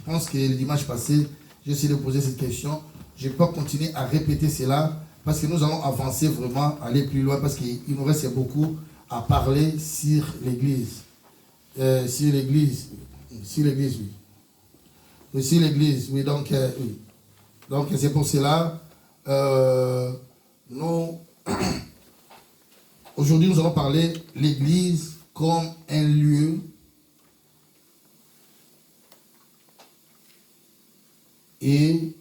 Je pense que le dimanche passé, j'ai essayé de poser cette question. Je ne vais pas continuer à répéter cela parce que nous allons avancer vraiment, aller plus loin parce qu'il nous reste beaucoup à parler sur l'Église. Sur l'Église, oui. Sur l'Église, oui. Donc c'est pour cela, aujourd'hui, nous allons parler de l'Église comme un lieu et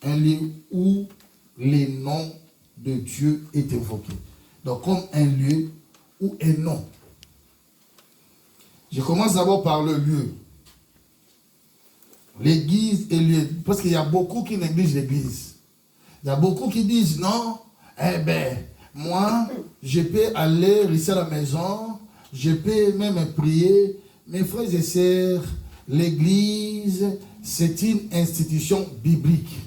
un lieu où le nom de Dieu est évoqué. Donc, comme un lieu ou un nom. Je commence d'abord par le lieu. L'église est lieu. Parce qu'il y a beaucoup qui négligent l'église. Il y a beaucoup qui disent non, moi, je peux aller rester à la maison, je peux même prier. Mes frères et sœurs, l'église, c'est une institution biblique.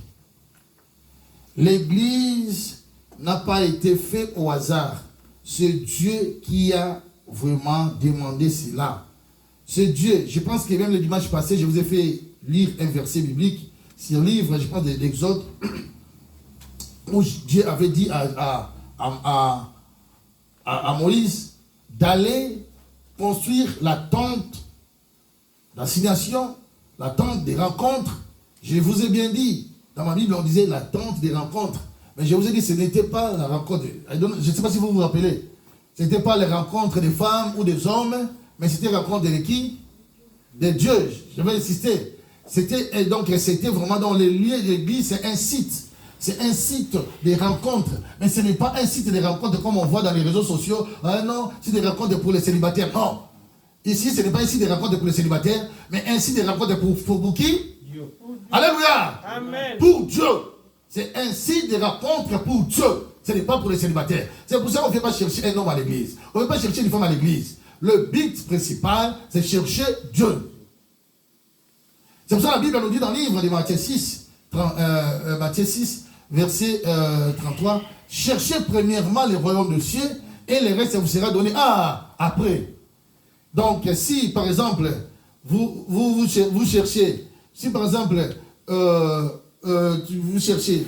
L'église n'a pas été faite au hasard. C'est Dieu qui a vraiment demandé cela. C'est Dieu. Je pense que même le dimanche passé, je vous ai fait lire un verset biblique sur le livre, je pense, de l'Exode, où Dieu avait dit à Moïse d'aller construire la tente d'assignation, la tente des rencontres. Je vous ai bien dit, dans ma Bible, on disait la tente des rencontres. Mais je vous ai dit, ce n'était pas la rencontre. Je ne sais pas si vous vous rappelez. Ce n'était pas les rencontres des femmes ou des hommes, mais c'était la rencontre de qui? De Dieu. Je vais insister. C'était vraiment dans les lieux de l'église, c'est un site. C'est un site de rencontres. Mais ce n'est pas un site de rencontres comme on voit dans les réseaux sociaux. Ah non, c'est des rencontres pour les célibataires. Non. Ici, ce n'est pas un site de rencontres pour les célibataires, mais un site de rencontres pour qui? Dieu. Alléluia. Amen. Pour Dieu. C'est un site de rencontres pour Dieu. Ce n'est pas pour les célibataires. C'est pour ça qu'on ne fait pas chercher un homme à l'église. On ne veut pas chercher une femme à l'église. Le but principal, c'est chercher Dieu. C'est pour ça que la Bible nous dit dans le livre de Matthieu 6, verset 33, cherchez premièrement le royaume de cieux et le reste vous sera donné après. Donc, si par exemple, vous cherchez, si par exemple, vous cherchez,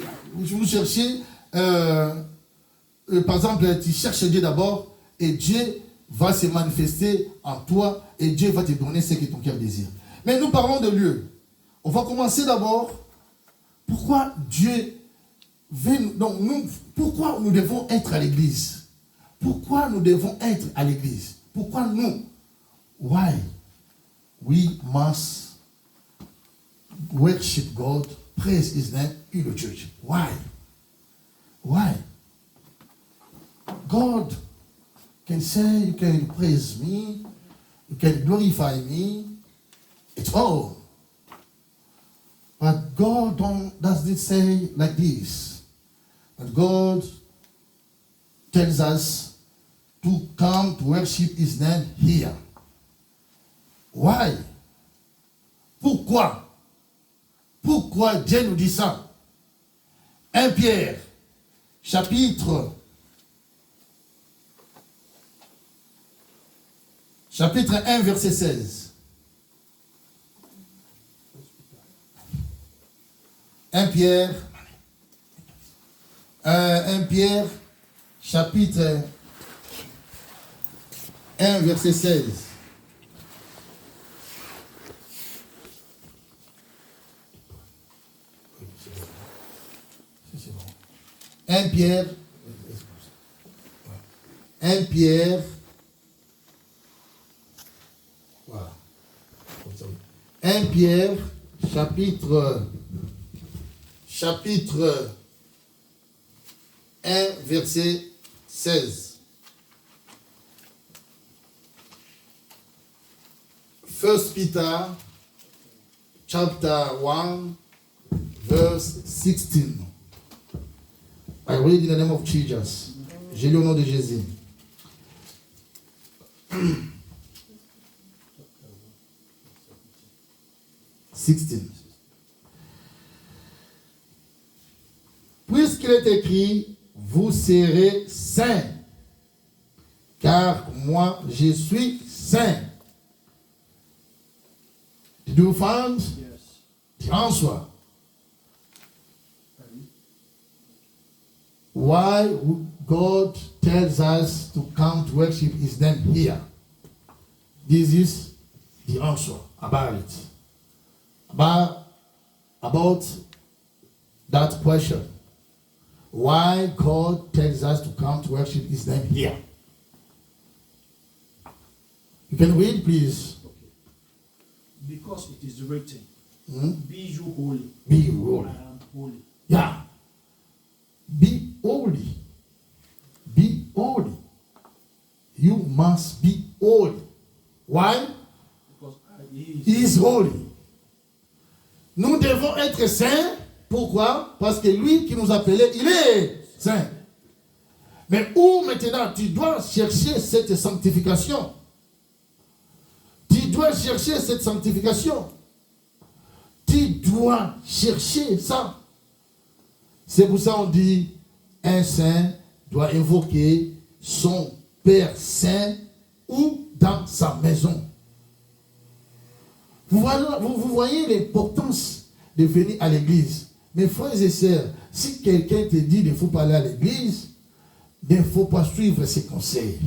par exemple, tu cherches Dieu d'abord et Dieu va se manifester en toi et Dieu va te donner ce que ton cœur désire. Mais nous parlons de lieu. On va commencer d'abord. Pourquoi Dieu veut... Donc pourquoi nous devons être à l'église? Pourquoi nous devons être à l'église? Pourquoi nous? Why we must worship God, praise His name in the church? Why? Why? God can say, you can praise me, you can glorify me, it's all. But God doesn't say like this. But God tells us to come to worship His name here. Why? Pourquoi? Pourquoi Dieu nous dit ça? 1 Pierre, chapitre 1, verset 16. 1 Pierre, chapitre 1, verset 16. Un Pierre, voilà. 1 Pierre, chapitre 1, verset 16. 1 Peter, chapter 1, verse 16. I read in the name of Jesus. Je lis au nom de Jésus. Puisqu'il est écrit, vous serez saints, car moi je suis saint. Did you find the answer? Why God tells us to come to worship His name here? This is the answer about it. About that question. Why God tells us to come to worship His name here? You can read, please. Because it is written, be you holy. Be holy. I am holy. Yeah. Be holy. Be holy. You must be holy. Why? Because He is holy. Nous devons être saints. Pourquoi? Parce que lui qui nous appelait, il est saint. Mais où maintenant tu dois chercher cette sanctification? Tu dois chercher cette sanctification. Tu dois chercher ça. C'est pour ça qu'on dit, un saint doit invoquer son Père saint ou dans sa maison. Vous voyez l'importance de venir à l'église. Mes frères et sœurs, si quelqu'un te dit qu'il faut pas aller à l'église, il ne faut pas suivre ses conseils.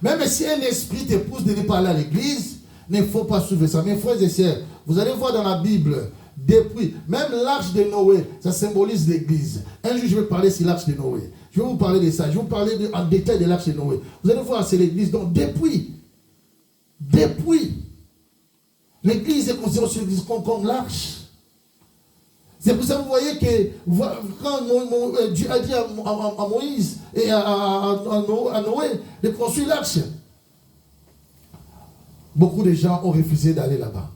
Même si un esprit te pousse de ne pas aller à l'église, il ne faut pas suivre ça. Mes frères et sœurs, vous allez voir dans la Bible, depuis, même l'arche de Noé, ça symbolise l'église. Un jour, je vais parler sur l'arche de Noé. Je vais vous parler de ça. Je vais vous parler en détail de l'arche de Noé. Vous allez voir, c'est l'église. Donc, depuis, l'église est considérée sur l'église comme l'arche. C'est pour ça que vous voyez que quand Dieu a dit à Moïse et à Noé de construire l'arche, beaucoup de gens ont refusé d'aller là-bas.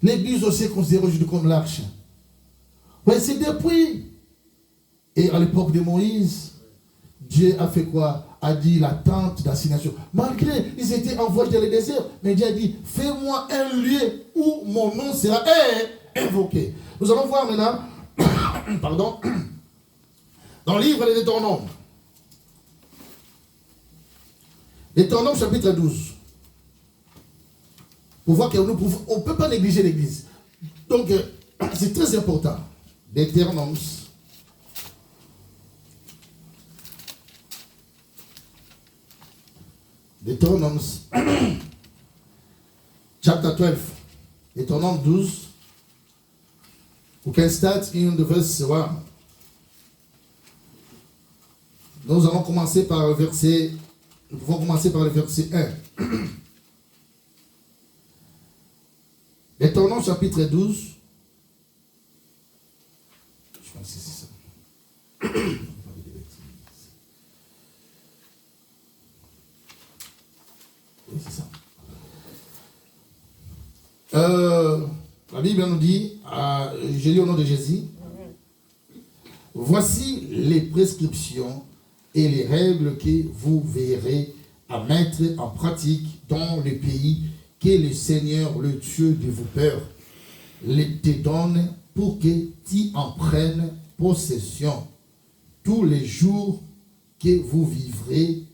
L'église aussi est considérée aujourd'hui comme l'arche. Ouais, c'est depuis. Et à l'époque de Moïse, Dieu a fait quoi? A dit la tente d'assignation. Malgré ils étaient envoyés dans le désert, mais Dieu a dit, fais-moi un lieu où mon nom sera invoqué. Nous allons voir maintenant, pardon, dans le livre des Deutéronomes. Deutéronome chapitre 12. Pour voir qu'on ne peut pas négliger l'église. Donc, c'est très important. Deutéronome. Deutéronome, chapter 12. Deutéronome 12. We can start in the verse 1. Nous allons commencer par le verset. Nous pouvons commencer par le verset 1. Deutéronome chapitre 12. Je pense que c'est ça. Oui, c'est ça. La Bible nous dit, je lis au nom de Jésus, voici les prescriptions et les règles que vous verrez à mettre en pratique dans le pays que le Seigneur, le Dieu de vos pères, te donne pour que tu en prennes possession tous les jours que vous vivrez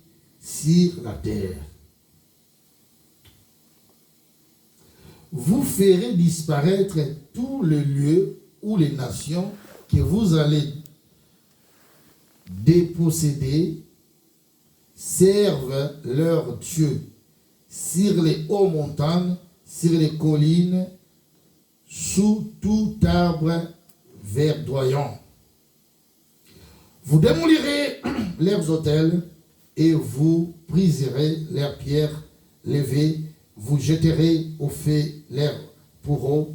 sur la terre. Vous ferez disparaître tous les lieux où les nations que vous allez déposséder servent leurs dieux sur les hautes montagnes, sur les collines, sous tout arbre verdoyant. Vous démolirez leurs autels et vous briserez leurs pierres levées. Vous jetterez au feu leurs pourreaux,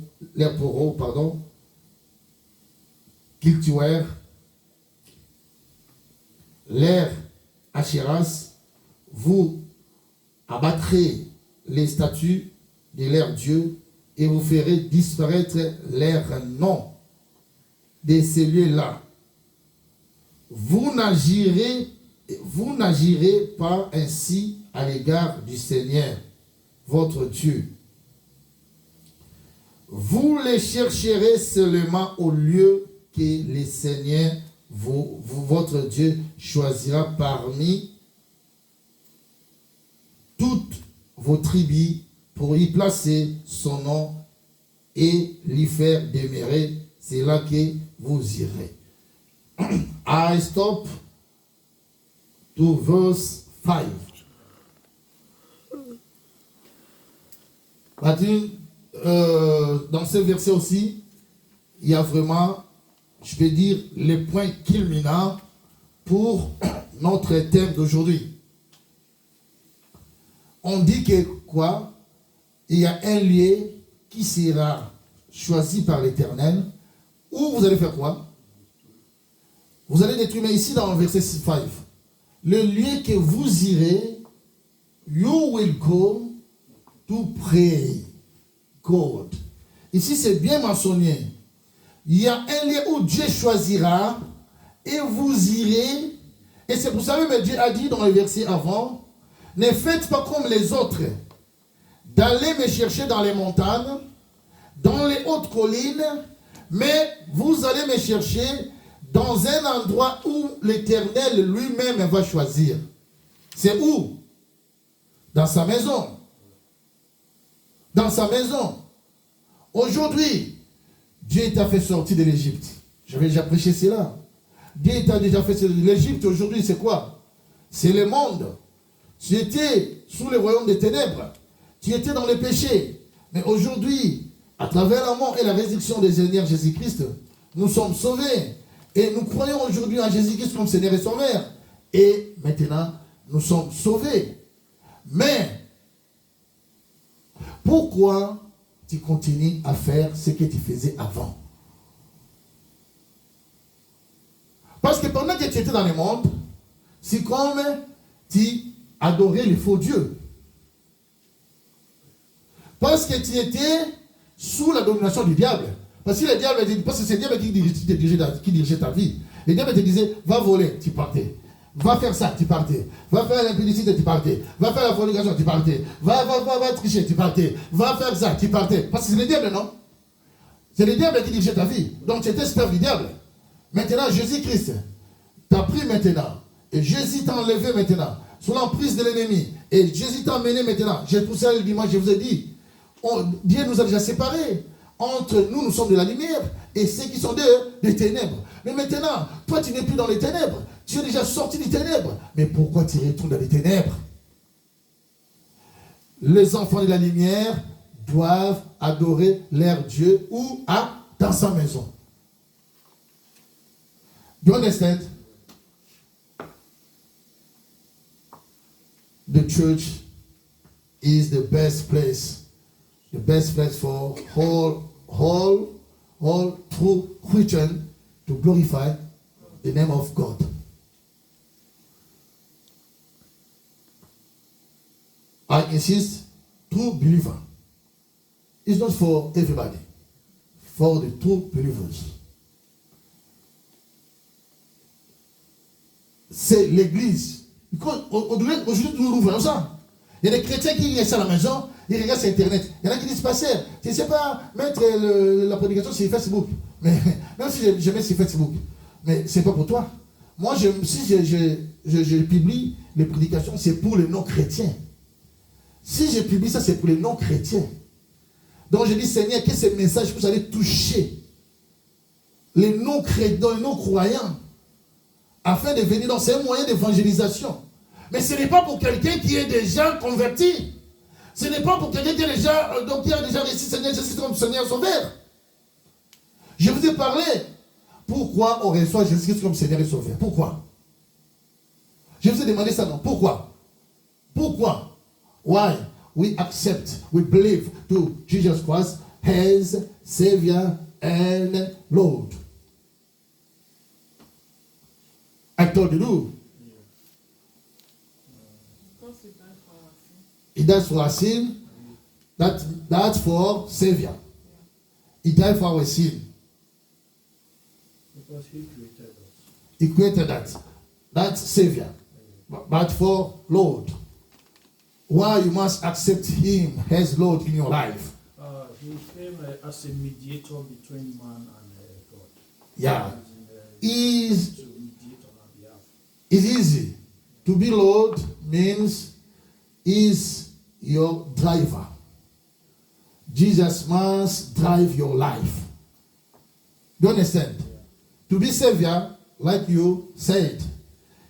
qu'ils tuèrent, leurs achéras. Vous abattrez les statues de leurs dieux et vous ferez disparaître leurs noms de ces lieux-là. Vous n'agirez pas ainsi à l'égard du Seigneur, votre Dieu. Vous les chercherez seulement au lieu que le Seigneur, votre Dieu, choisira parmi toutes vos tribus pour y placer son nom et l'y faire demeurer. C'est là que vous irez. I stop to verse 5. Dans ce verset aussi, il y a vraiment, je peux dire, les points culminants pour notre thème d'aujourd'hui. On dit que quoi? Il y a un lieu qui sera choisi par l'Éternel, où vous allez faire quoi? Vous allez détruire, mais ici dans le verset 5, le lieu que vous irez, you will go to pray God. Ici c'est bien mentionné. Il y a un lieu où Dieu choisira et vous irez. Et c'est pour ça que Dieu a dit dans le verset avant, ne faites pas comme les autres, d'aller me chercher dans les montagnes, dans les hautes collines, mais vous allez me chercher dans un endroit où l'Éternel lui-même va choisir. C'est où? Dans sa maison. Dans sa maison. Aujourd'hui, Dieu t'a fait sortir de l'Égypte. J'avais déjà prêché cela. Dieu t'a déjà fait sortir de l'Égypte. Aujourd'hui, c'est quoi? C'est le monde. Tu étais sous le royaume des ténèbres. Tu étais dans le péché. Mais aujourd'hui, à travers la mort et la résurrection des Seigneur Jésus-Christ, nous sommes sauvés. Et nous croyons aujourd'hui en Jésus-Christ comme Seigneur et Sauveur. Et maintenant, nous sommes sauvés. Mais, pourquoi tu continues à faire ce que tu faisais avant? Parce que pendant que tu étais dans le monde, c'est comme tu adorais les faux dieux. Parce que tu étais sous la domination du diable. Parce que le diable, parce que c'est le diable qui dirigeait ta vie. Le diable te disait, va voler, tu partais. Va faire ça, tu partais. Va faire l'impudicité, tu partais. Va faire la fornication, tu partais. Va tricher, tu partais. Va faire ça, tu partais. Parce que c'est le diable, non? C'est le diable qui dirigeait ta vie. Donc tu étais esclave du diable. Maintenant, Jésus-Christ t'a pris maintenant. Et Jésus t'a enlevé maintenant. Sous l'emprise de l'ennemi. Et Jésus t'a emmené maintenant. J'ai poussé le dimanche, je vous ai dit. Dieu nous a déjà séparés. Entre nous, nous sommes de la lumière. Et ceux qui sont des ténèbres. Mais maintenant, toi, tu n'es plus dans les ténèbres. Tu es déjà sorti des ténèbres. Mais pourquoi tu retournes dans les ténèbres? Les enfants de la lumière doivent adorer leur Dieu ou dans sa maison. Do you understand? The church is the best place for all true Christians to glorify the name of God. I insist, true believer is not for everybody, for the true believers. C'est l'église. Aujourd'hui, nous voyons ça. Il y a des chrétiens qui restent à la maison, ils regardent sur Internet. Il y en a qui disent, pasteur, tu ne sais pas mettre la prédication sur Facebook. Mais même si je mets sur Facebook, mais ce n'est pas pour toi. Moi, si je publie les prédications, c'est pour les non-chrétiens. Si je publie ça, c'est pour les non-chrétiens. Donc je dis, Seigneur, que ce message puisse aller toucher les non-chrétiens, les non-croyants, afin de venir dans ces moyens d'évangélisation. Mais ce n'est pas pour quelqu'un qui est déjà converti. Ce n'est pas pour quelqu'un qui a déjà reçu Seigneur Jésus comme Seigneur Sauveur. Je vous ai parlé. Pourquoi on reçoit Jésus comme Seigneur et Sauveur? Pourquoi? Je vous ai demandé ça, non? Pourquoi? Pourquoi? Why we accept, we believe to Jesus Christ as Savior and Lord. I told you. He died for our sin. That's for Savior. He died for our sin. Because he created us. He created that. That's Savior. But for Lord. Why you must accept Him as Lord in your life? He came as a mediator between man and God. Yeah. It's easy. To be Lord means is your driver. Jesus must drive your life. Do you understand? To be Savior, like you said,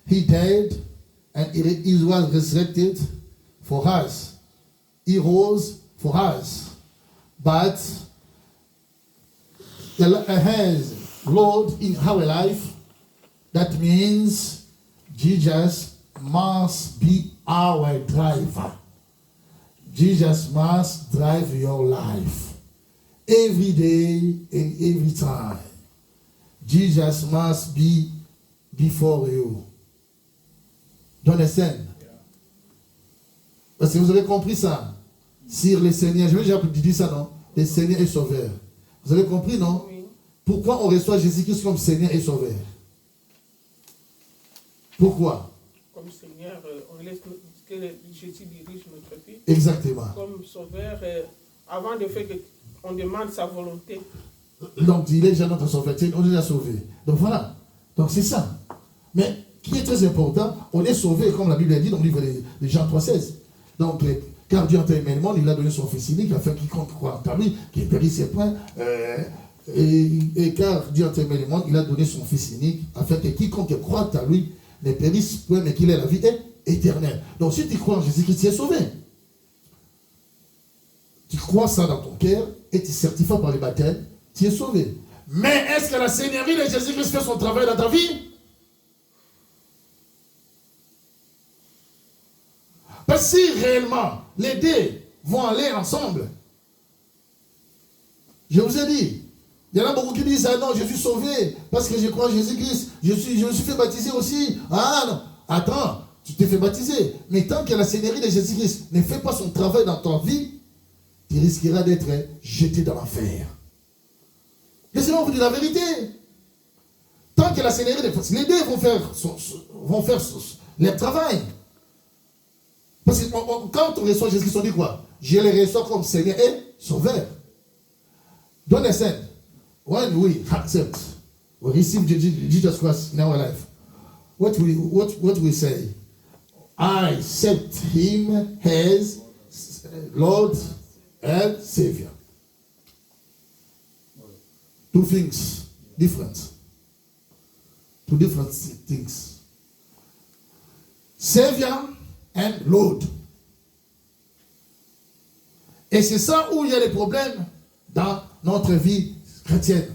He died and He was resurrected for us. He rose for us. But has Lord in our life. That means Jesus must be our driver. Jesus must drive your life every day and every time. Jesus must be before you. Do you understand? Parce que vous avez compris ça. Si le Seigneur, je vais déjà dire ça, non? Le Seigneur est sauveur. Vous avez compris, non? Oui. Pourquoi on reçoit Jésus-Christ comme Seigneur et sauveur? Pourquoi? Comme Seigneur, on laisse que Jésus dirige notre vie. Exactement. Comme sauveur, avant de faire qu'on demande sa volonté. Donc, il est déjà notre sauveur, on est déjà sauvé. Donc voilà. Donc c'est ça. Mais qui est très important, on est sauvé, comme la Bible dit dans le livre de Jean 3,16. Donc, car Dieu a tellement aimé le monde, il a donné son Fils unique, afin qu'il compte croire en lui, qu'il périsse ses points. Et car Dieu a aimé le monde, il a donné son Fils unique, afin que quiconque croit en lui ne périsse point, mais qu'il ait la vie éternelle. Donc si tu crois en Jésus-Christ, tu es sauvé. Tu crois ça dans ton cœur et tu certifies par le baptême, tu es sauvé. Mais est-ce que la Seigneurie de Jésus-Christ fait son travail dans ta vie? Parce que si réellement les deux vont aller ensemble, je vous ai dit, il y en a beaucoup qui disent, ah non, je suis sauvé parce que je crois en Jésus-Christ, je me suis fait baptiser aussi. Ah non, attends, tu t'es fait baptiser, mais tant que la Seigneurie de Jésus-Christ ne fait pas son travail dans ta vie, tu risqueras d'être jeté dans l'enfer. Laissez-moi vous dire la vérité. Tant que la Seigneurie de Jésus-Christ, les deux vont faire leur travail. Parce que quand on reçoit Jésus-Christ, on dit quoi? Je le reçois comme Seigneur et Sauveur. Don't understand? When we accept, we receive Jesus Christ in our life, what we say? I accept Him as Lord and Savior. Two things different. Two different things. Savior and Lord. Et c'est ça où il y a des problèmes dans notre vie chrétienne.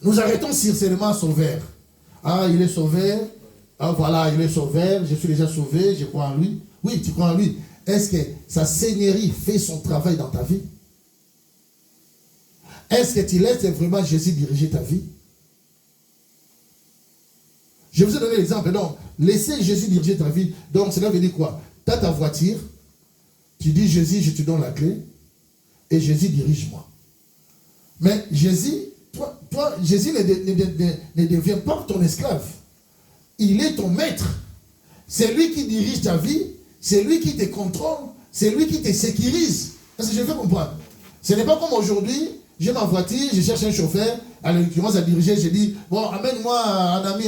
Nous arrêtons sincèrement sauveur. Ah, il est sauveur. Ah, voilà, il est sauveur. Je suis déjà sauvé. Je crois en lui. Oui, tu crois en lui. Est-ce que sa seigneurie fait son travail dans ta vie? Est-ce que tu laisses vraiment Jésus diriger ta vie? Je vous ai donné l'exemple. Donc, laisser Jésus diriger ta vie. Donc, cela veut dire quoi? Tu as ta voiture. Tu dis, Jésus, je te donne la clé. Et Jésus dirige-moi. Mais Jésus, toi Jésus ne devient pas ton esclave. Il est ton maître. C'est lui qui dirige ta vie. C'est lui qui te contrôle. C'est lui qui te sécurise. Est-ce que je fais comprendre? Ce n'est pas comme aujourd'hui, j'ai ma voiture, je cherche un chauffeur, alors il commence à diriger, je dis, bon, amène-moi un ami,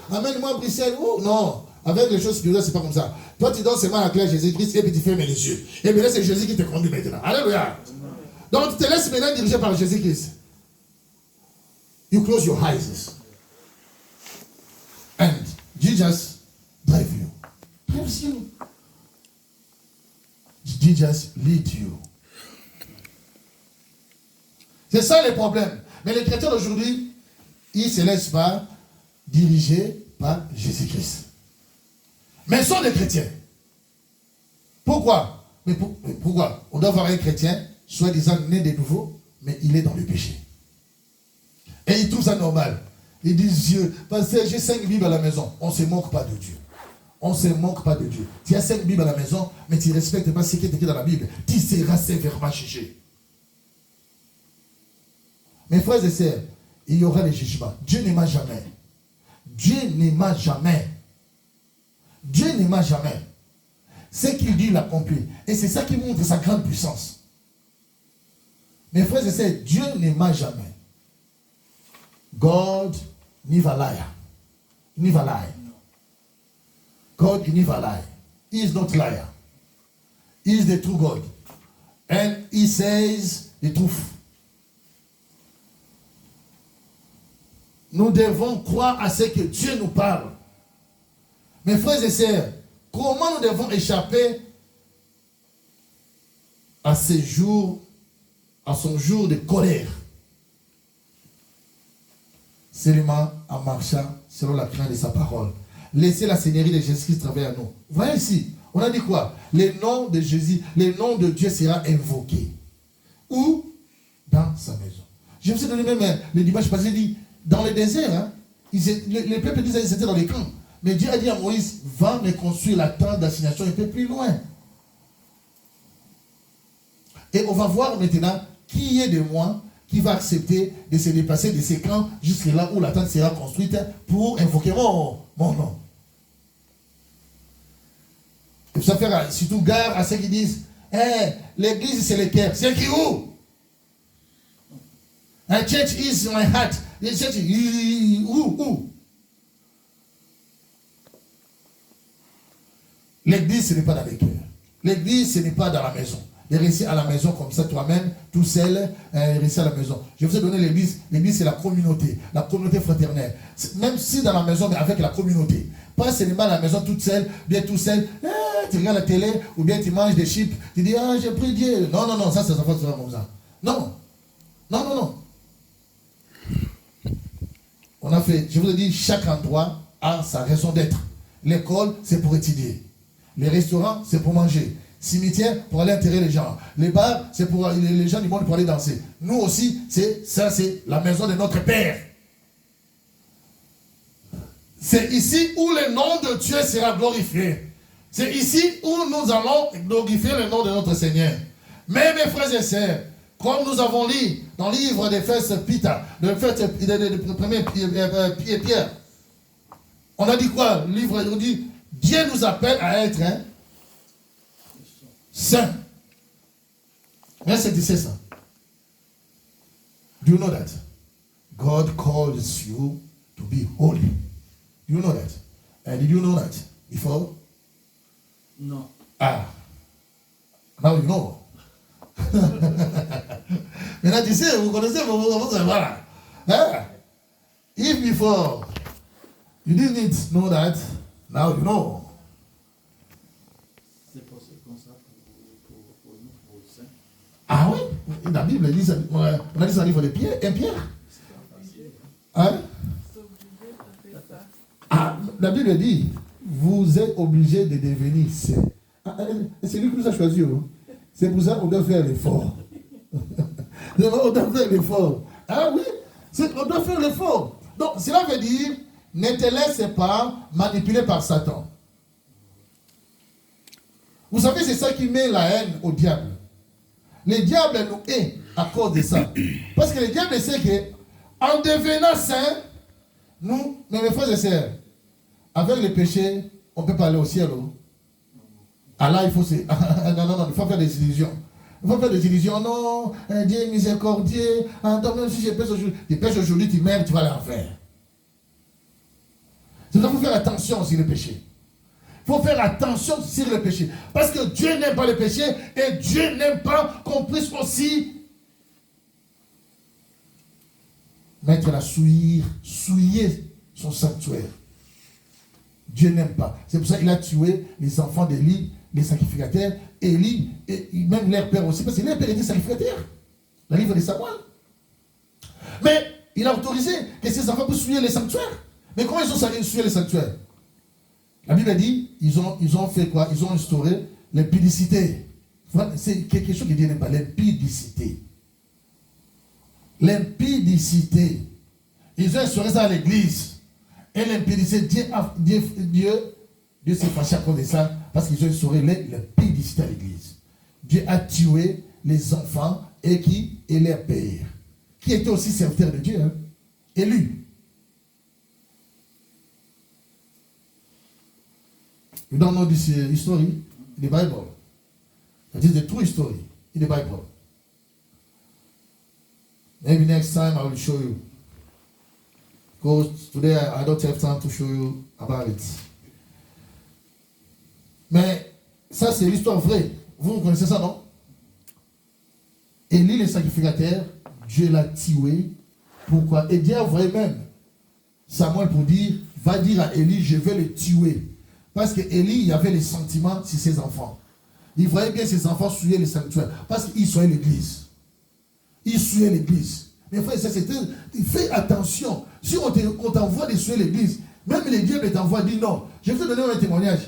amène-moi à Bruxelles, non. Avec les choses spirituelles, c'est pas comme ça. Toi, tu donnes seulement la clé à Jésus-Christ et puis tu fermes les yeux. Et bien là, c'est Jésus qui te conduit maintenant. Alléluia. Donc, tu te laisses maintenant diriger par Jésus-Christ. You close your eyes. And Jesus drive you. Drives you. Jesus lead you. C'est ça le problème. Mais les chrétiens d'aujourd'hui, ils ne se laissent pas diriger par Jésus-Christ. Mais ils sont des chrétiens. Pourquoi? Pourquoi? On doit avoir un chrétien, soi-disant né de nouveau, mais il est dans le péché. Et il trouve ça normal. Il dit, Dieu, parce que j'ai 5 Bibles à la maison. On ne se moque pas de Dieu. On ne se moque pas de Dieu. Tu as 5 Bibles à la maison, mais tu ne respectes pas ce qui est écrit dans la Bible. Tu seras sévèrement jugé. Mes frères et sœurs, il y aura des jugements. Dieu n'aima jamais. Dieu n'aima jamais. Dieu n'aima jamais. Ce qu'il dit, il accomplit. Et c'est ça qui montre sa grande puissance. Mes frères et sœurs, Dieu n'aima jamais. God never lie. Never lie. God never lie. He is not liar. He is the true God. And he says the truth. Nous devons croire à ce que Dieu nous parle. Mes frères et sœurs, comment nous devons échapper à ces jours, à son jour de colère? Seulement en marchant selon la crainte de sa parole. Laissez la Seigneurie de Jésus-Christ travailler à nous. Voyez ici, on a dit quoi? Le nom de Jésus, le nom de Dieu sera invoqué. Où? Dans sa maison. Je me suis donné même le dimanche passé, dit, dans le désert, hein, les peuples disaient qu'ils étaient dans les camps. Mais Dieu a dit à Moïse, va me construire la tente d'assignation un peu plus loin. Et on va voir maintenant qui est de moi qui va accepter de se déplacer de ces camps jusqu'à là où la tente sera construite pour invoquer mon nom. Et ça fait surtout gare à ceux qui disent, l'église c'est le cœur. C'est qui où? A church is my heart. The church où? L'église, ce n'est pas dans les cœurs. L'église, ce n'est pas dans la maison. Et rester à la maison comme ça, toi-même, tout seul, rester à la maison. Je vous ai donné l'église. L'église, c'est la communauté fraternelle. Même si dans la maison, mais avec la communauté. Pas seulement à la maison toute seule, bien tout seul. Tu regardes la télé, ou bien tu manges des chips. Tu dis, j'ai pris Dieu. Non, ça, ça va comme ça. Non. On a fait, je vous ai dit, chaque endroit a sa raison d'être. L'école, c'est pour étudier. Les restaurants, c'est pour manger. Cimetière, pour aller enterrer les gens. Les bars, c'est pour les gens du monde pour aller danser. Nous aussi, c'est la maison de notre Père. C'est ici où le nom de Dieu sera glorifié. C'est ici où nous allons glorifier le nom de notre Seigneur. Mais mes frères et sœurs, comme nous avons lu dans le livre d'Éphèse de Pierre, on a dit quoi? Le livre, on dit, Dieu nous appelle à être saints. Verset 17 ça. Do you know that? God calls you to be holy. Do you know that? And did you know that before? No. Now you know. Maintenant tu sais, vous connaissez, voilà. If before you didn't know that, now you know. C'est possible comme ça pour nous, pour les saints. Ah oui, la Bible dit ça, on a dit ça dans le livre de Pierre, Pierre. Hein? La Bible dit, vous êtes obligés de devenir saints. C'est lui qui nous a choisi. C'est pour ça qu'on doit faire l'effort. On doit faire l'effort. Ah oui, on doit faire l'effort. Donc, cela veut dire, ne te laisse pas manipuler par Satan. Vous savez, c'est ça qui met la haine au diable. Le diable nous hait à cause de ça. Parce que le diable sait que, en devenant saint, nous, mes frères et sœurs, avec le péché, on ne peut pas aller au ciel. Allah, il faut non, il faut faire des illusions. Il faut faire des illusions. Non, Dieu est miséricordieux. Donc, même si je pêche aujourd'hui, tu meurs, tu vas aller en enfer. C'est pour ça qu'il faut faire attention sur le péché. Il faut faire attention sur le péché. Parce que Dieu n'aime pas le péché et Dieu n'aime pas qu'on puisse aussi mettre la souiller son sanctuaire. Dieu n'aime pas. C'est pour ça qu'il a tué les enfants d'Élie, les sacrificateurs. Élie, et même leur père aussi, parce que leur père était sacrificateur. Le livre de Samuel. Mais il a autorisé que ses enfants puissent souiller les sanctuaires. Mais comment ils ont souillé les sanctuaires? La Bible dit, ils ont fait quoi? Ils ont instauré l'impudicité. C'est quelque chose que Dieu n'aime pas, l'impudicité. L'impudicité. Ils ont instauré ça à l'église. Et l'impudicité, Dieu s'est fâché à cause de ça, parce qu'ils ont instauré l'impudicité à l'église. Dieu a tué les enfants et leur père, qui étaient aussi serviteurs de Dieu, élus. You don't know this history in the Bible. It is the true story in the Bible. Maybe next time I will show you. Because today I don't have time to show you about it. Mais ça c'est l'histoire vraie. Vous connaissez ça, non? Élie, le sacrificateur, Dieu l'a tué. Pourquoi? Et Dieu a envoyé même Samuel pour dire, va dire à Élie, je vais le tuer. Parce que Élie, il avait les sentiments sur ses enfants. Il voyait bien ses enfants souiller le sanctuaire. Parce qu'ils souillaient l'église. Ils souillaient l'église. Mais frère, ça c'était. Fais attention. Si on t'envoie de souiller l'église, même les diables t'envoient, dit non. Je vais te donner un témoignage.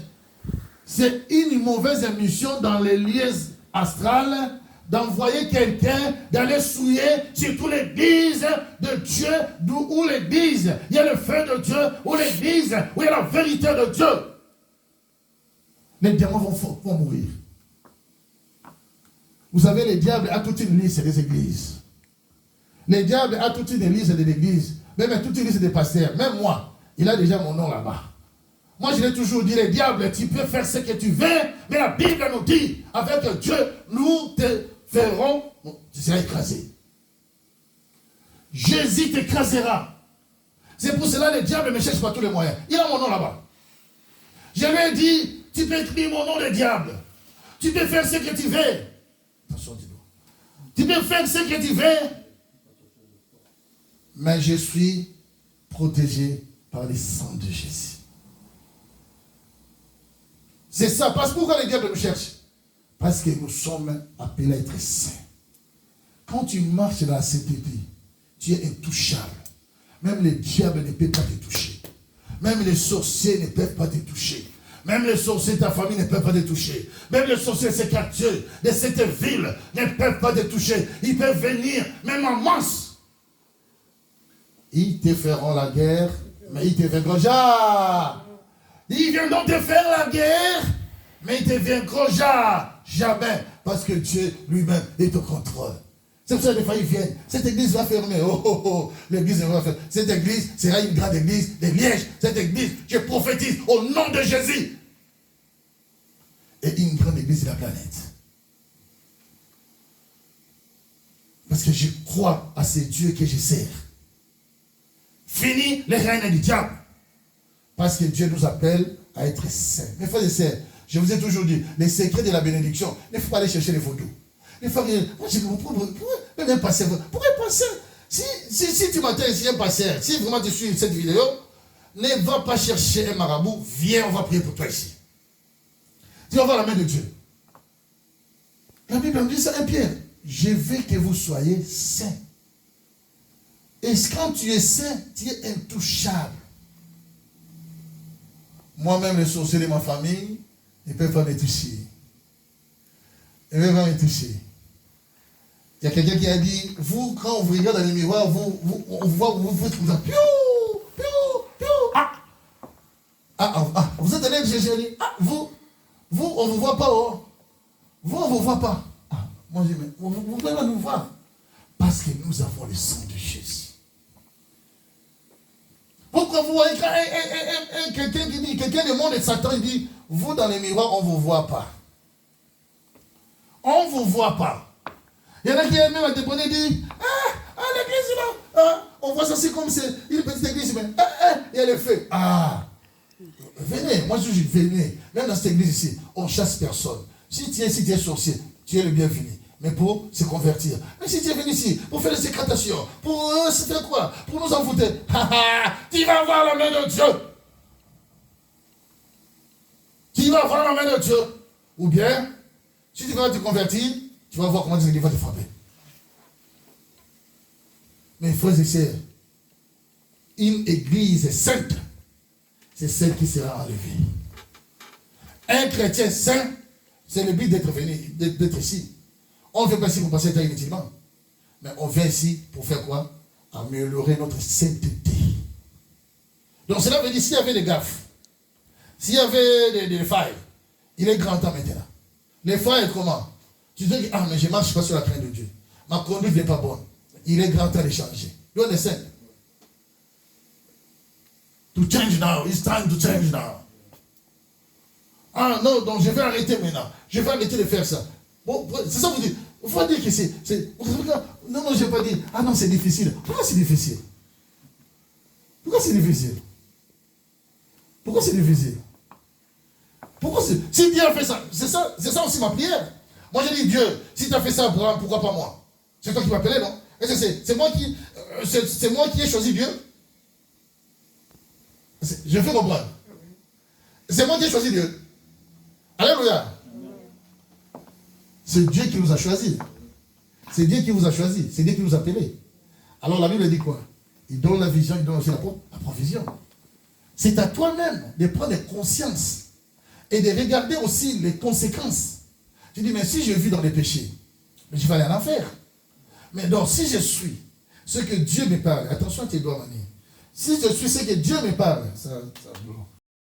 C'est une mauvaise émission dans les lieux astrales d'envoyer quelqu'un d'aller souiller surtout l'église de Dieu, où l'église, il y a le feu de Dieu, où l'église, où il y a la vérité de Dieu. Les diamants vont mourir. Vous savez, les diables a toute une liste des églises. Les diables a toute une liste des églises. Même toute une liste des pasteurs. Même moi, il a déjà mon nom là-bas. Moi, je l'ai toujours dit, les diables, tu peux faire ce que tu veux, mais la Bible nous dit, avec Dieu, nous te ferons, tu seras écrasé. Jésus t'écrasera. C'est pour cela que les diables me cherchent par tous les moyens. Il a mon nom là-bas. Je lui ai dit, tu peux écrire mon nom, le diable. Tu peux faire ce que tu veux. Attention, dis-nous. Tu peux faire ce que tu veux. Mais je suis protégé par le sang de Jésus. C'est ça. Parce que pourquoi les diables nous cherchent? Parce que nous sommes appelés à être saints. Quand tu marches dans la sainteté, tu es intouchable. Même les diables ne peuvent pas te toucher. Même les sorciers ne peuvent pas te toucher. Même les sorciers de ta famille ne peuvent pas te toucher. Même les sorciers de ces quartiers, de cette ville, ne peuvent pas te toucher. Ils peuvent venir, même en masse. Ils te feront la guerre, mais ils te vaincront jamais. Ils viendront te faire la guerre, mais ils te vaincront jamais. Parce que Dieu lui-même est au contrôle. C'est pour ça que des fois ils viennent. Cette église va fermer. L'église va fermer. Cette église sera une grande église de Liège. Cette église, je prophétise au nom de Jésus. Et une grande église de la planète. Parce que je crois à ce Dieu que je sers. Fini les règnes du diable. Parce que Dieu nous appelle à être saints. Mes frères et sœurs, je vous ai toujours dit, les secrets de la bénédiction, il ne faut pas aller chercher les photos. Les frères, moi je comprends, pourquoi un pasteur, pourquoi un pasteur? Si tu m'attends ici un pasteur, si vraiment tu suis cette vidéo, ne va pas chercher un marabout, viens, on va prier pour toi ici. Tu vas voir la main de Dieu. La Bible me dit ça, 1 Pierre, je veux que vous soyez saints. Et quand tu es saint, tu es intouchable. Moi-même, les sorciers de ma famille, ils ne peuvent pas me toucher. Ils ne peuvent pas me toucher. Il y a quelqu'un qui a dit, vous, quand on vous regarde dans le miroir, on voit, vous faites comme ça. Piou, piou, piou. Vous êtes allé chez Jésus. Vous, on ne vous voit pas. Oh. Vous, on ne vous voit pas. Moi, je dis, mais vous ne pouvez pas nous voir. Parce que nous avons le sang de Jésus. Pourquoi vous voyez quelqu'un qui dit, quelqu'un du monde de Satan, il dit, vous dans les miroirs, on ne vous voit pas. On ne vous voit pas. Il y en a qui aiment même à dépendre et dire, l'église là, on voit ça c'est comme c'est une petite église, mais il y a le feu. Venez, moi je dis, venez. Même dans cette église ici, on ne chasse personne. Si tu es sorcier, tu es le bienvenu. Mais pour se convertir. Mais si tu es venu ici pour faire des sécrétations, pour se faire quoi? Pour nous envoûter. Tu vas voir la main de Dieu. Tu vas voir la main de Dieu. Ou bien, si tu vas te convertir, tu vas voir comment Dieu va te frapper. Mais frères et sœurs, une église sainte, c'est celle qui sera enlevée. Un chrétien saint, c'est le but d'être venu, d'être ici. On ne vient pas ici pour passer un temps inutilement. Mais on vient ici pour faire quoi? Améliorer notre sainteté. Donc cela veut dire, s'il y avait des gaffes, s'il y avait des failles, il est grand temps maintenant. Les failles, comment? Tu dis, mais je ne marche pas sur la crainte de Dieu. Ma conduite n'est pas bonne. Il est grand temps de changer. You understand? To change now. It's time to change now. Non, donc je vais arrêter maintenant. Je vais arrêter de faire ça. Bon, c'est ça que vous dites. Il faut dire que c'est... Non, je ne vais pas dire, non, c'est difficile. Pourquoi c'est difficile? Pourquoi c'est difficile? Pourquoi c'est difficile? Pourquoi c'est... Si Dieu a fait ça, c'est ça aussi ma prière. Moi, je dis, Dieu, si tu as fait ça, Abraham, pourquoi pas moi? C'est toi qui m'as appelé, non? Est-ce que c'est moi qui ai choisi Dieu? Je fais comprendre. C'est moi qui ai choisi Dieu. Alléluia. C'est Dieu qui nous a choisis. C'est Dieu qui vous a choisi. C'est Dieu qui nous a appelés. Alors la Bible dit quoi? Il donne la vision, il donne aussi la provision. C'est à toi-même de prendre conscience et de regarder aussi les conséquences. Tu dis, mais si je vis dans les péchés, mais je vais aller en enfer. Mais donc, si je suis ce que Dieu me parle, attention à tes doigts, Mani. Si je suis ce que Dieu me parle, ça bloque.